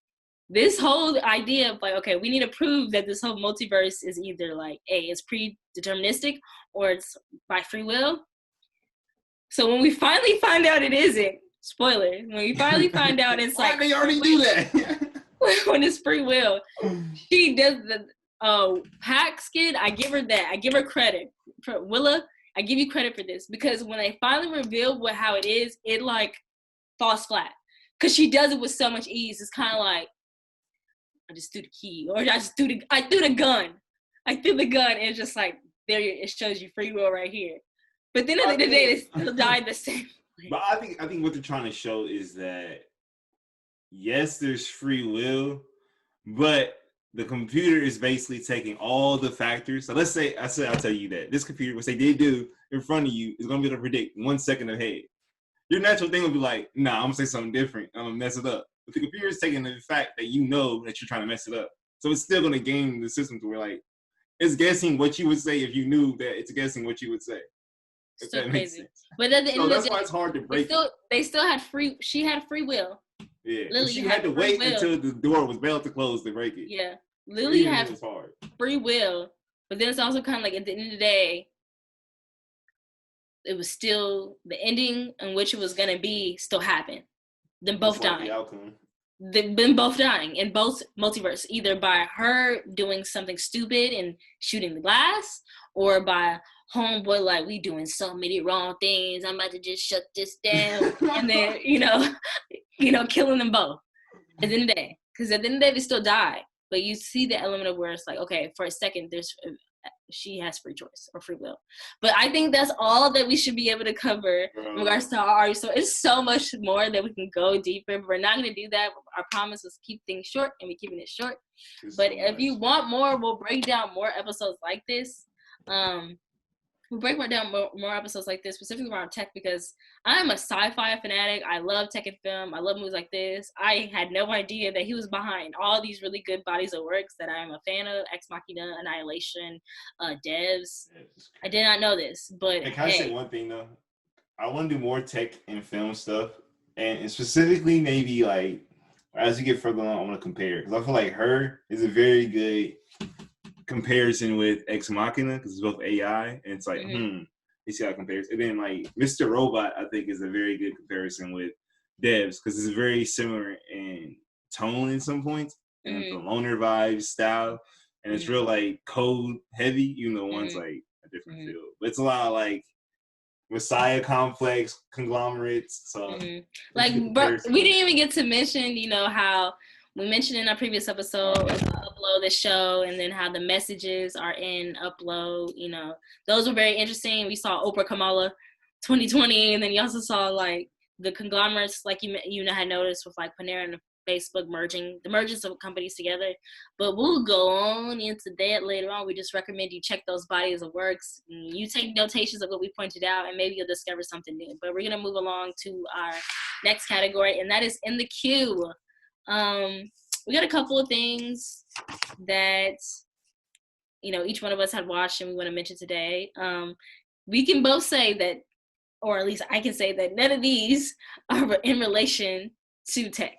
this whole idea of like, okay, we need to prove that this whole multiverse is either like it's predeterministic or it's by free will. So when we finally find out it isn't, spoiler, when we finally find out it's why like they already do that? when it's free will, she does the Pac skid. I give her that. I give her credit. For Willa, I give you credit for this because when they finally reveal how it is, it like falls flat because she does it with so much ease. It's kind of like I just threw the key, or I threw the gun. I threw the gun, and it's just like there. It shows you free will right here. But then at the end of the day, they still died the same way. But I think what they're trying to show is that yes, there's free will, but the computer is basically taking all the factors. So let's say I'll tell you that this computer, what they did do in front of you, is gonna be able to predict 1 second ahead. Your natural thing would be like, nah, I'm gonna say something different. I'm gonna mess it up. But the computer is taking the fact that you know that you're trying to mess it up. So it's still gonna game the system to where like it's guessing what you would say if you knew that it's guessing what you would say. If so that crazy. makes sense. But at the end of the day, that's why it's hard to break. They still had she had free will. Yeah, Lily she had to wait until the door was about to close to break it. Yeah, Lily had free will, but then it's also kind of like at the end of the day, it was still the ending in which it was gonna be still happened. Then both dying. They've been both dying in both multiverse, either by her doing something stupid and shooting the glass, or by homeboy like we doing so many wrong things. I'm about to just shut this down, and then killing them both at the end of the day. Because at the end of the day, they still die. But you see the element of where it's like, okay, for a second, she has free choice or free will. But I think that's all that we should be able to cover in regards to our so it's so much more that we can go deeper, but we're not going to do that. Our promise was keep things short, and we're keeping it short. But if you want more, we'll break down more episodes like this. We'll break down more episodes like this, specifically around tech, because I'm a sci-fi fanatic. I love tech and film. I love movies like this. I had no idea that he was behind all these really good bodies of works that I am a fan of. Ex Machina, Annihilation, Devs. I did not know this, but can I say one thing, though? I want to do more tech and film stuff, and specifically maybe, like, as you get further along, I want to compare. Because I feel like her is a very good comparison with Ex Machina, because it's both AI, and it's like, you see how it compares. And then like Mr. Robot, I think is a very good comparison with Devs, because it's very similar in tone in some points, and the loner vibe style, and it's real like code heavy, even though one's like a different field. But it's a lot of like Messiah complex conglomerates. So like, bro, we didn't even get to mention, how we mentioned in our previous episode Upload the show, and then how the messages are in Upload. Those were very interesting. We saw Oprah Kamala 2020, and then you also saw like the conglomerates, like you had noticed with like Panera and Facebook merging, the mergers of companies together. But we'll go on into that later on. We just recommend you check those bodies of works. You take notations of what we pointed out, and maybe you'll discover something new. But we're gonna move along to our next category, and that is in the queue. We got a couple of things that each one of us had watched and we want to mention today. We can both say that, or at least I can say that none of these are in relation to tech.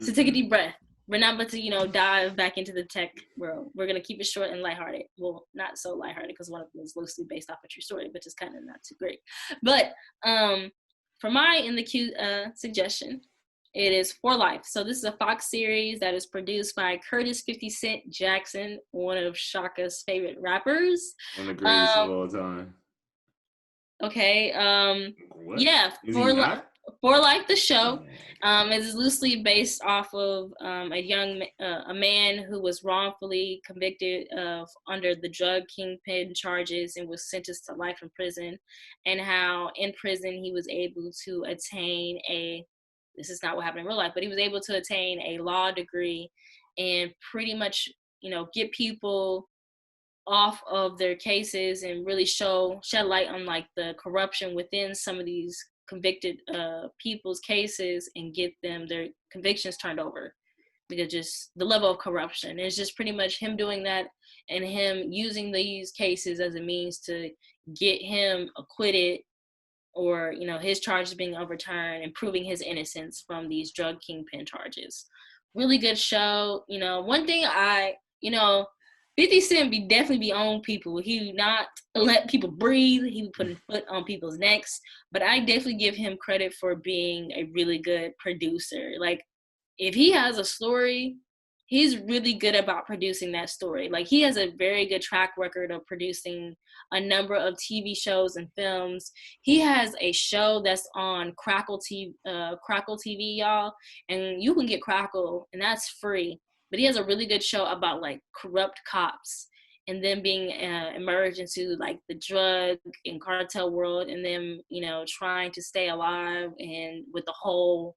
So take a deep breath. We're not about to dive back into the tech world. We're gonna keep it short and lighthearted. Well, not so lighthearted because one of them is loosely based off a true story, which is kind of not too great. But for my in the queue suggestion, it is For Life. So this is a Fox series that is produced by Curtis 50 Cent Jackson, one of Shaka's favorite rappers. One of the greatest of all time. Okay. What? Yeah. For Life, the show, is loosely based off of a man who was wrongfully convicted of under the drug kingpin charges and was sentenced to life in prison, and how in prison he was able to attain this is not what happened in real life, but he was able to attain a law degree and pretty much, get people off of their cases and really shed light on like the corruption within some of these convicted people's cases and get them their convictions turned over, because just the level of corruption. It's just pretty much him doing that and him using these cases as a means to get him acquitted or, you know, his charges being overturned and proving his innocence from these drug kingpin charges. Really good show. You know, one thing you know, 50 Cent definitely be on people. He would not let people breathe. He would put a foot on people's necks. But I definitely give him credit for being a really good producer. Like, if he has a story, he's really good about producing that story. Like, he has a very good track record of producing a number of TV shows and films. He has a show that's on Crackle TV, y'all, and you can get Crackle, and that's free. But he has a really good show about like corrupt cops and then being emerged into like the drug and cartel world, and then, you know, trying to stay alive, and with the whole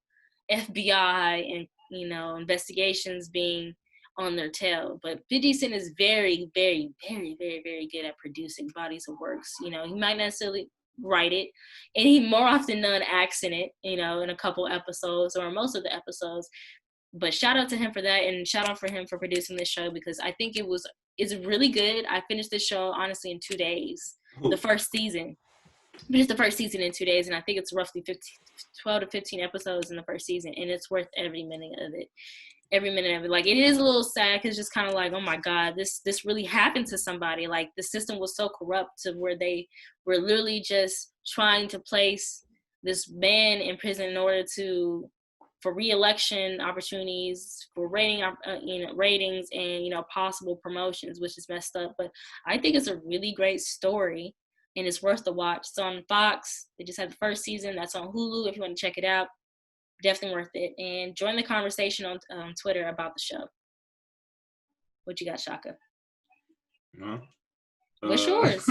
FBI and, you know, investigations being on their tail. But 50 Cent is very, very, very, very, very good at producing bodies of works. You know, he might necessarily write it, and he more often than acts in it, you know, in a couple episodes or most of the episodes. But shout out to him for that, and shout out for him for producing this show, because I think it's really good. I finished this show honestly in 2 days. The first season. Finished the first season in 2 days, and I think it's roughly 12 to 15 episodes in the first season, and it's worth every minute of it. Every minute of it. Like, it is a little sad because it's just kind of like, oh my God, this really happened to somebody. Like, the system was so corrupt to where they were literally just trying to place this man in prison in order for re-election opportunities, for ratings, and, you know, possible promotions, which is messed up. But I think it's a really great story, and it's worth the watch. It's on Fox. They just had the first season. That's on Hulu if you want to check it out. Definitely worth it. And join the conversation on Twitter about the show. What you got, Shaka? No. What's yours?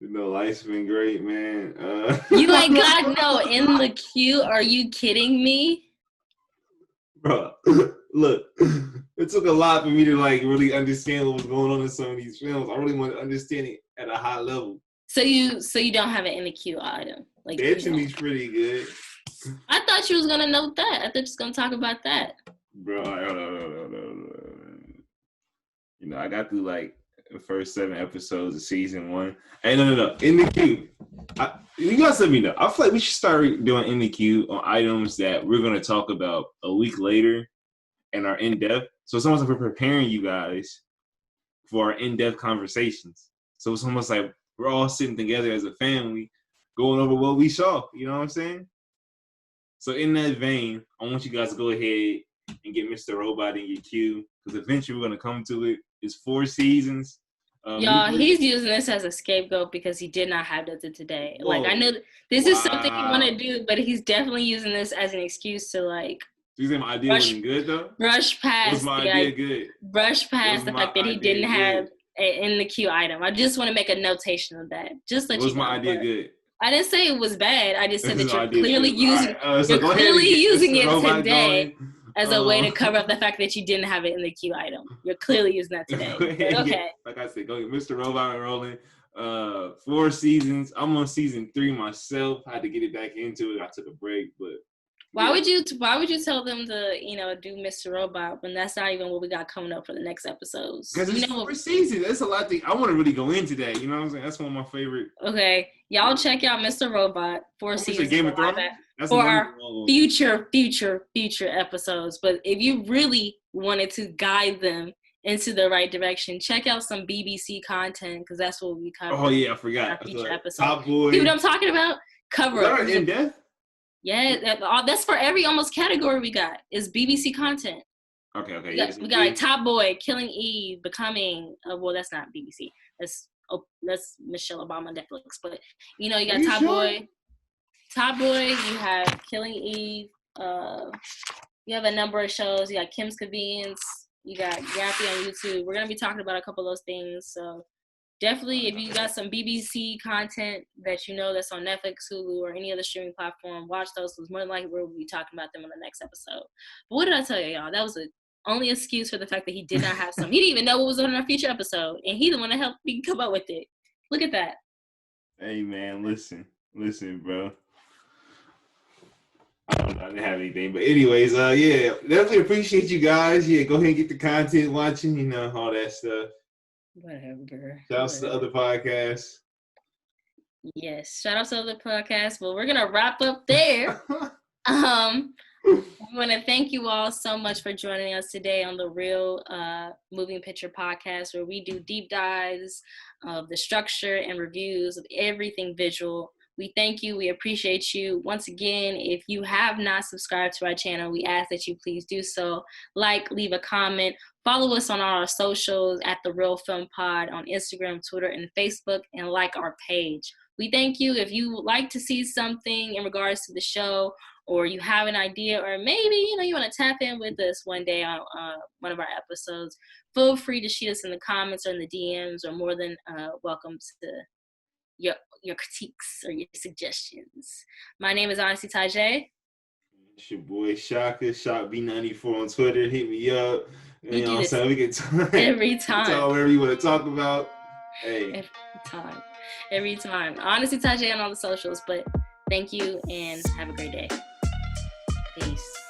You know, life's been great, man. You like got no in the queue? Are you kidding me? Bro, look, it took a lot for me to like really understand what was going on in some of these films. I really want to understand it at a high level. So you don't have an in the queue item? Like, the Italy's pretty good. I thought you was gonna note that. I thought you was gonna talk about that. Bro, hold on. You know, I got through like the first 7 episodes of season 1. Hey, no. In the queue. You guys let me know. I feel like we should start doing in the queue on items that we're going to talk about a week later and our in-depth. So it's almost like we're preparing you guys for our in-depth conversations. So it's almost like we're all sitting together as a family going over what we saw. You know what I'm saying? So in that vein, I want you guys to go ahead and get Mr. Robot in your queue, because eventually we're going to come to it. It's 4 seasons. Y'all, he's using this as a scapegoat because he did not have that today. Whoa. Like, I know this is something you want to do, but he's definitely using this as an excuse to, like, do you think my idea wasn't good, though? Brush past was my idea good? Brush past the fact that he didn't have in the queue item. I just want to make a notation of that. Just let you know. Was my idea good? I didn't say it was bad. I just said that you're clearly using it today as a way to cover up the fact that you didn't have it in the queue item. You're clearly using that today. Okay. Like I said, go get Mr. Robot rolling. 4 seasons. I'm on season 3 myself. I had to get it back into it. I took a break, but why would you tell them to, you know, do Mr. Robot when that's not even what we got coming up for the next episodes? Because it's 4 seasons. That's a lot of things. I want to really go into that. You know what I'm saying? That's one of my favorite. Okay. Y'all check out Mr. Robot. 4 seasons. Game of Thrones? For our future episodes. But if you really wanted to guide them into the right direction, check out some BBC content, because that's what we cover. Oh, yeah. I forgot. Future episode. Top Boy. See what I'm talking about? Cover up. In depth? Yeah, that's for every almost category we got is BBC content. Okay. We got like Top Boy, Killing Eve, Becoming. Well, that's not BBC. That's Michelle Obama Netflix. But you know, you got Top Boy. You have Killing Eve. You have a number of shows. You got Kim's Convenience. You got Yappy on YouTube. We're gonna be talking about a couple of those things. So definitely, if you got some BBC content that you know that's on Netflix, Hulu, or any other streaming platform, watch those, because more than likely we'll be talking about them on the next episode. But what did I tell y'all? That was the only excuse for the fact that he did not have some. He didn't even know what was on our future episode, and he's the one that helped me come up with it. Look at that. Hey, man, listen, bro. I didn't have anything, but anyways, yeah, definitely appreciate you guys. Yeah, go ahead and get the content watching, you know, all that stuff. Whatever. Shout out to the other podcasts. Yes, shout out to the podcast. Well, we're gonna wrap up there. We want to thank you all so much for joining us today on the Real Moving Picture Podcast, where we do deep dives of the structure and reviews of everything visual. We thank you. We appreciate you. Once again, if you have not subscribed to our channel, we ask that you please do so. Like, leave a comment. Follow us on our socials at The Real Film Pod on Instagram, Twitter, and Facebook, and like our page. We thank you. If you would like to see something in regards to the show, or you have an idea, or maybe you want to tap in with us one day on one of our episodes, feel free to shoot us in the comments or in the DMs. Or more than welcome to your critiques or your suggestions. My name is Honesty Tajay. It's your boy Shaka, Shop B94 on Twitter. Hit me up. You know what I'm saying? We can talk every time. Talk whatever you want to talk about. Hey. Every time. Honesty Tajay on all the socials. But thank you and have a great day. Peace.